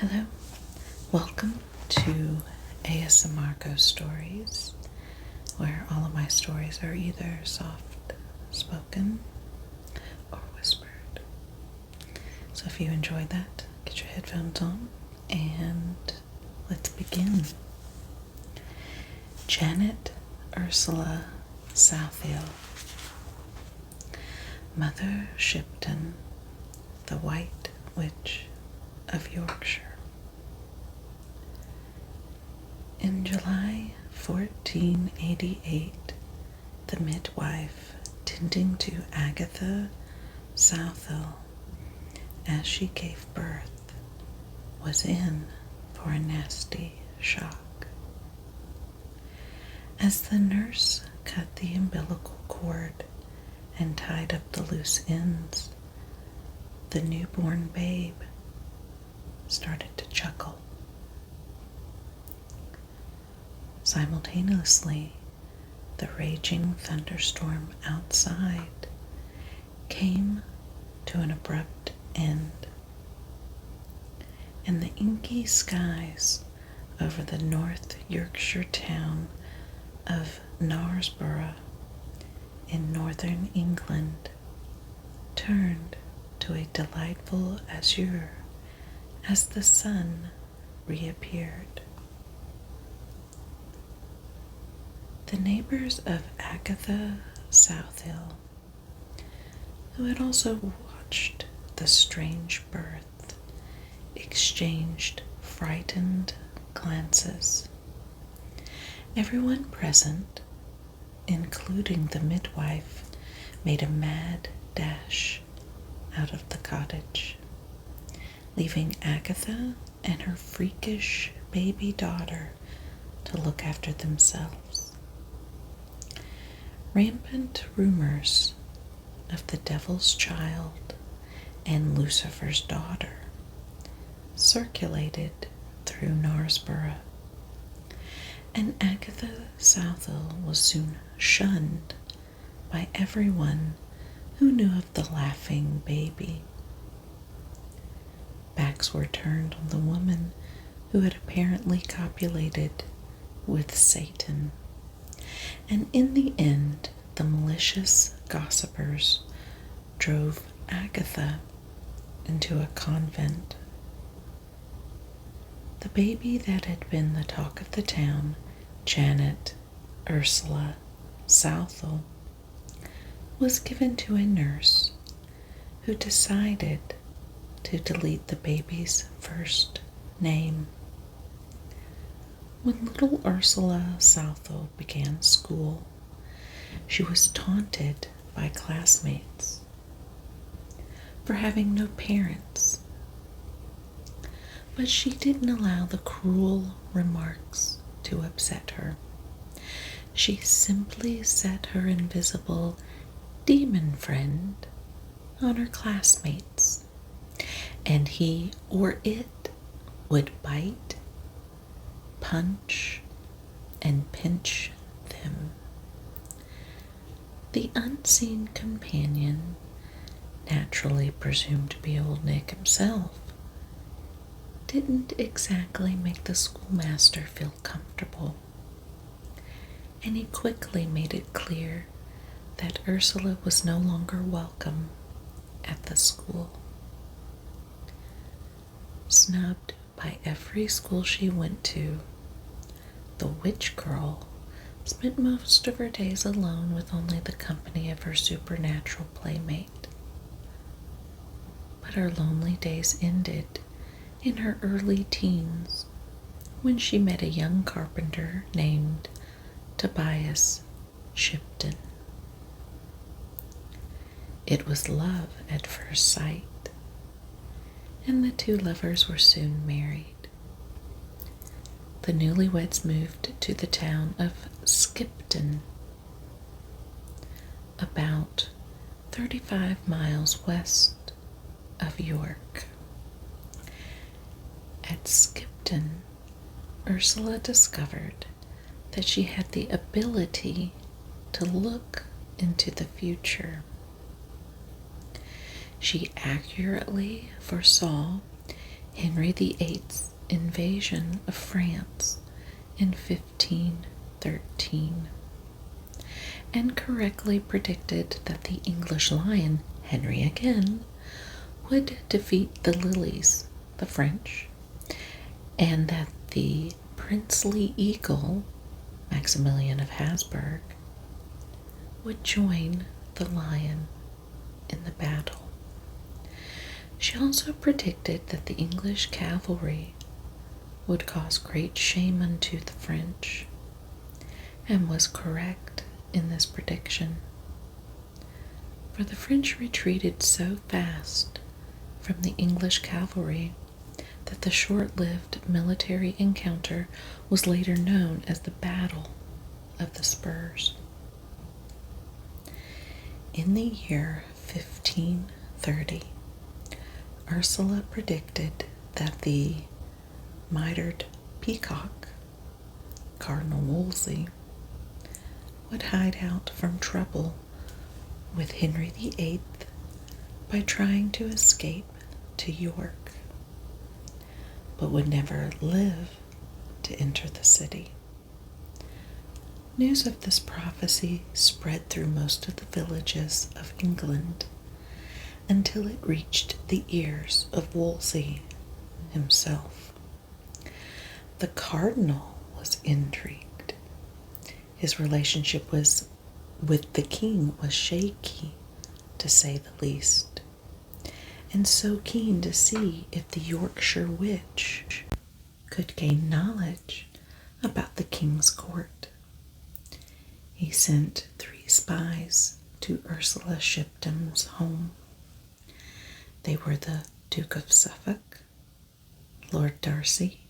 Hello, welcome to ASMR Ghost Stories, where all of my stories are either soft spoken or whispered. So if you enjoyed that, get your headphones on and let's begin. Janet Ursula Southill, Mother Shipton, the White Witch of Yorkshire. In July 1488, the midwife tending to Agatha Southill as she gave birth was in for a nasty shock. As the nurse cut the umbilical cord and tied up the loose ends, the newborn babe started to chuckle. Simultaneously, the raging thunderstorm outside came to an abrupt end, and the inky skies over the North Yorkshire town of Knaresborough in northern England turned to a delightful azure as the sun reappeared. The neighbors of Agatha Southill, who had also watched the strange birth, exchanged frightened glances. Everyone present, including the midwife, made a mad dash out of the cottage, leaving Agatha and her freakish baby daughter to look after themselves. Rampant rumors of the devil's child and Lucifer's daughter circulated through Knaresborough, and Agatha Southill was soon shunned by everyone who knew of the laughing baby. Backs were turned on the woman who had apparently copulated with Satan, and in the end, the malicious gossipers drove Agatha into a convent. The baby that had been the talk of the town, Janet Ursula Southill, was given to a nurse who decided to delete the baby's first name. When little Ursula Southill began school, she was taunted by classmates for having no parents. But she didn't allow the cruel remarks to upset her. She simply set her invisible demon friend on her classmates, and he or it would bite, punch, and pinch them. The unseen companion, naturally presumed to be Old Nick himself, didn't exactly make the schoolmaster feel comfortable, and he quickly made it clear that Ursula was no longer welcome at the school. Snubbed by every school she went to, the witch girl spent most of her days alone with only the company of her supernatural playmate. But her lonely days ended in her early teens when she met a young carpenter named Tobias Shipton. It was love at first sight, and the two lovers were soon married. The newlyweds moved to the town of Shipton, about 35 miles west of York. At Shipton, Ursula discovered that she had the ability to look into the future. She accurately foresaw Henry VIII's invasion of France in 1513, and correctly predicted that the English lion, Henry again, would defeat the Lilies, the French, and that the princely eagle, Maximilian of Habsburg, would join the lion in the battle. She also predicted that the English cavalry would cause great shame unto the French, and was correct in this prediction. For the French retreated so fast from the English cavalry that the short-lived military encounter was later known as the Battle of the Spurs. In the year 1530, Ursula predicted that the mitred peacock, Cardinal Wolsey, would hide out from trouble with Henry VIII by trying to escape to York, but would never live to enter the city. News of this prophecy spread through most of the villages of England until it reached the ears of Wolsey himself. The cardinal was intrigued. His relationship with the king was shaky, to say the least, and so keen to see if the Yorkshire witch could gain knowledge about the king's court. He sent 3 spies to Ursula Shipton's home. They were the Duke of Suffolk, Lord Darcy,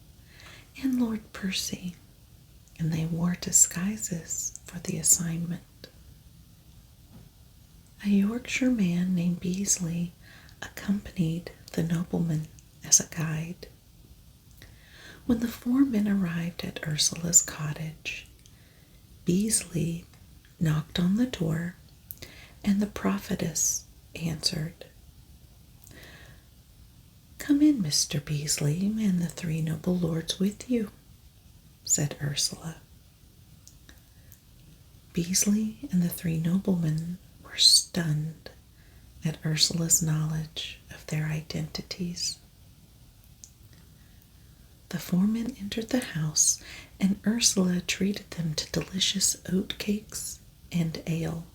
and Lord Percy, and they wore disguises for the assignment. A Yorkshire man named Beasley accompanied the nobleman as a guide. When the 4 men arrived at Ursula's cottage, Beasley knocked on the door, and the prophetess answered. "Come in, Mr. Beasley, and the 3 noble lords with you," said Ursula. Beasley and the 3 noblemen were stunned at Ursula's knowledge of their identities. The 4 men entered the house, and Ursula treated them to delicious oat cakes and ale.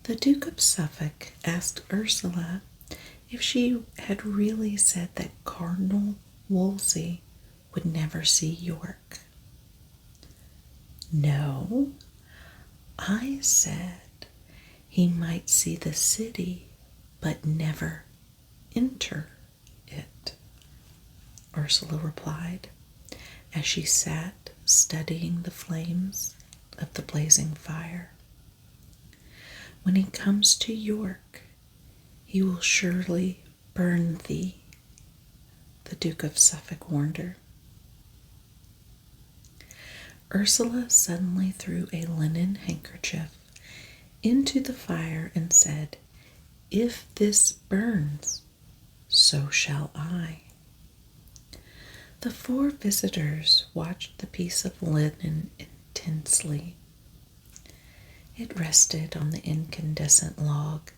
The Duke of Suffolk asked Ursula if she had really said that Cardinal Wolsey would never see York. "No, I said he might see the city, but never enter it," Ursula replied, as she sat studying the flames of the blazing fire. "When he comes to York, he will surely burn thee," the Duke of Suffolk warned her. Ursula suddenly threw a linen handkerchief into the fire and said, "If this burns, so shall I." The 4 visitors watched the piece of linen intensely. It rested on the incandescent log,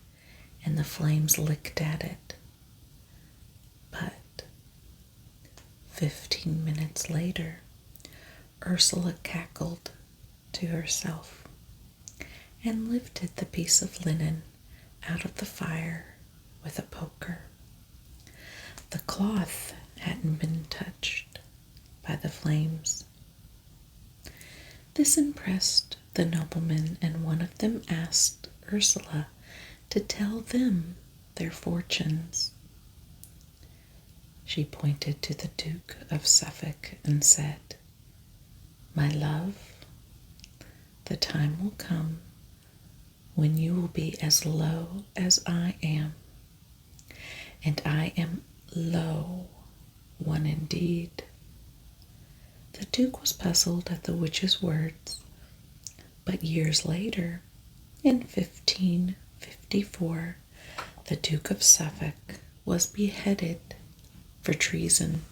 and the flames licked at it. But 15 minutes later, Ursula cackled to herself and lifted the piece of linen out of the fire with a poker. The cloth hadn't been touched by the flames. This impressed the noblemen, and one of them asked Ursula to tell them their fortunes. She pointed to the Duke of Suffolk and said, "My love, the time will come when you will be as low as I am, and I am low one indeed." The Duke was puzzled at the witch's words, but years later, in 1554, the Duke of Suffolk was beheaded for treason,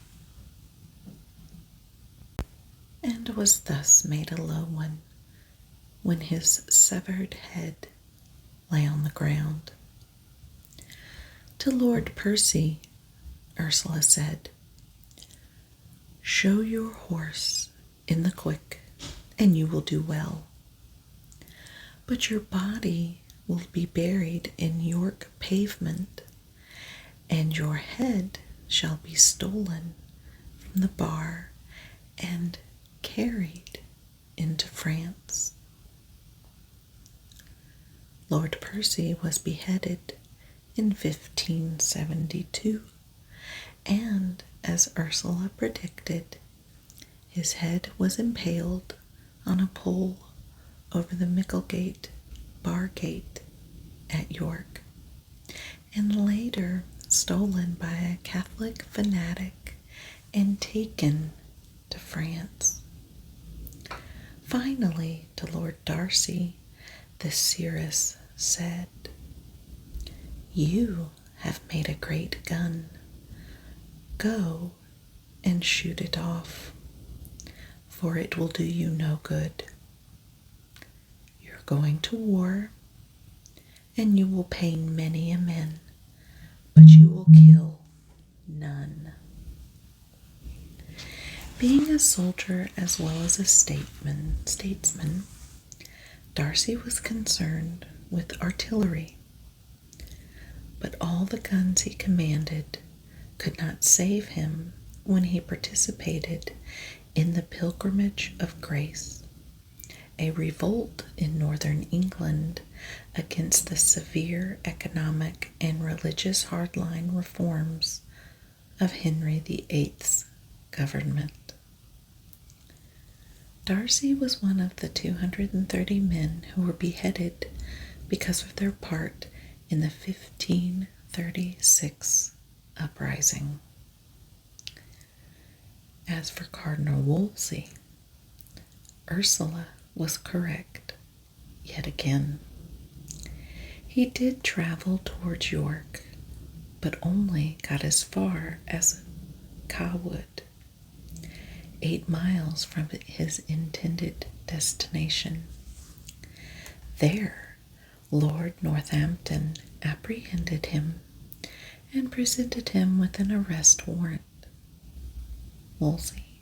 and was thus made a low one when his severed head lay on the ground. To Lord Percy, Ursula said, "Show your horse in the quick, and you will do well. But your body will be buried in York pavement, and your head shall be stolen from the bar and carried into France." Lord Percy was beheaded in 1572, and, as Ursula predicted, his head was impaled on a pole over the Micklegate bar gate at York, and later stolen by a Catholic fanatic and taken to France. Finally, to Lord Darcy, the seeress said, "You have made a great gun. Go and shoot it off, for it will do you no good. You're going to war, and you will pain many a man, but you will kill none." Being a soldier as well as a statesman, Darcy was concerned with artillery, but all the guns he commanded could not save him when he participated in the Pilgrimage of Grace, a revolt in northern England against the severe economic and religious hardline reforms of Henry VIII's government. Darcy was one of the 230 men who were beheaded because of their part in the 1536 uprising. As for Cardinal Wolsey, Ursula was correct yet again. He did travel towards York, but only got as far as Cawood, 8 miles from his intended destination. There, Lord Northampton apprehended him and presented him with an arrest warrant. Wolsey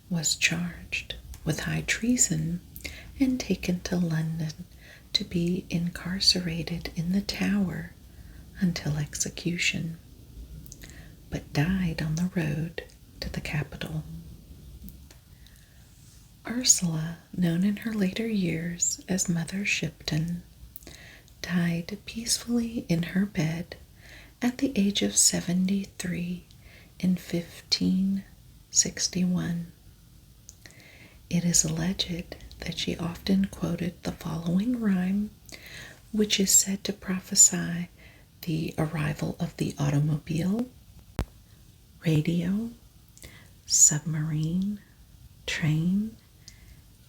was charged with high treason and taken to London to be incarcerated in the Tower until execution, but died on the road to the capital. Ursula, known in her later years as Mother Shipton, died peacefully in her bed at the age of 73 in 1561. It is alleged that she often quoted the following rhyme, which is said to prophesy the arrival of the automobile, radio, submarine, train,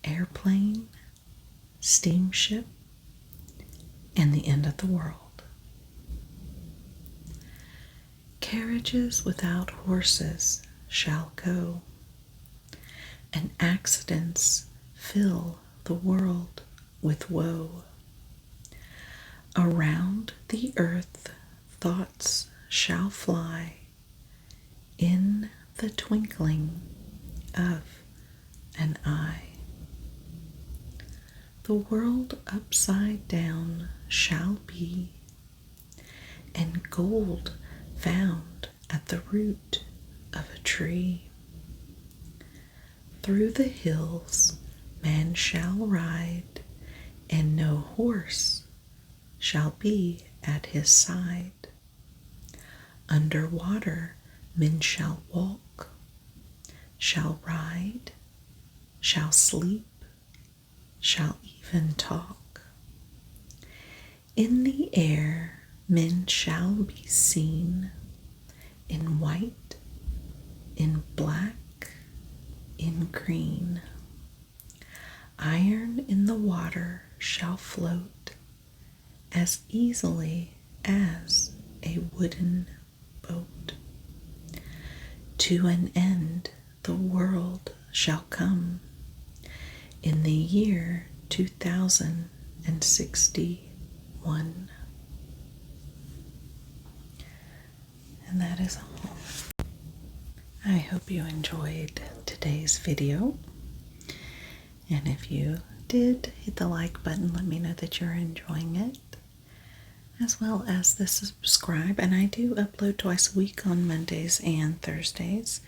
airplane, steamship, and the end of the world. Carriages without horses shall go, and accidents fill the world with woe. Around the earth thoughts shall fly in the twinkling of an eye. The world upside down shall be, and gold found at the root of a tree. Through the hills man shall ride, and no horse shall be at his side. Under water men shall walk, shall ride, shall sleep, shall even talk. In the air men shall be seen, in white, in black, in green. Iron in the water shall float as easily as a wooden boat. To an end the world shall come in the year 2061. And that is all. I hope you enjoyed today's video. And if you did, hit the like button. Let me know that you're enjoying it, as well as the subscribe. And I do upload twice a week on Mondays and Thursdays,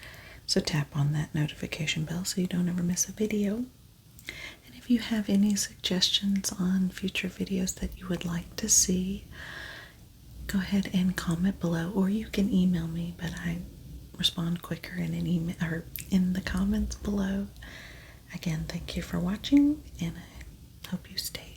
so tap on that notification bell so you don't ever miss a video. And if you have any suggestions on future videos that you would like to see, go ahead and comment below, or you can email me, but I respond quicker in an email or in the comments below. Again, thank you for watching, and I hope you stay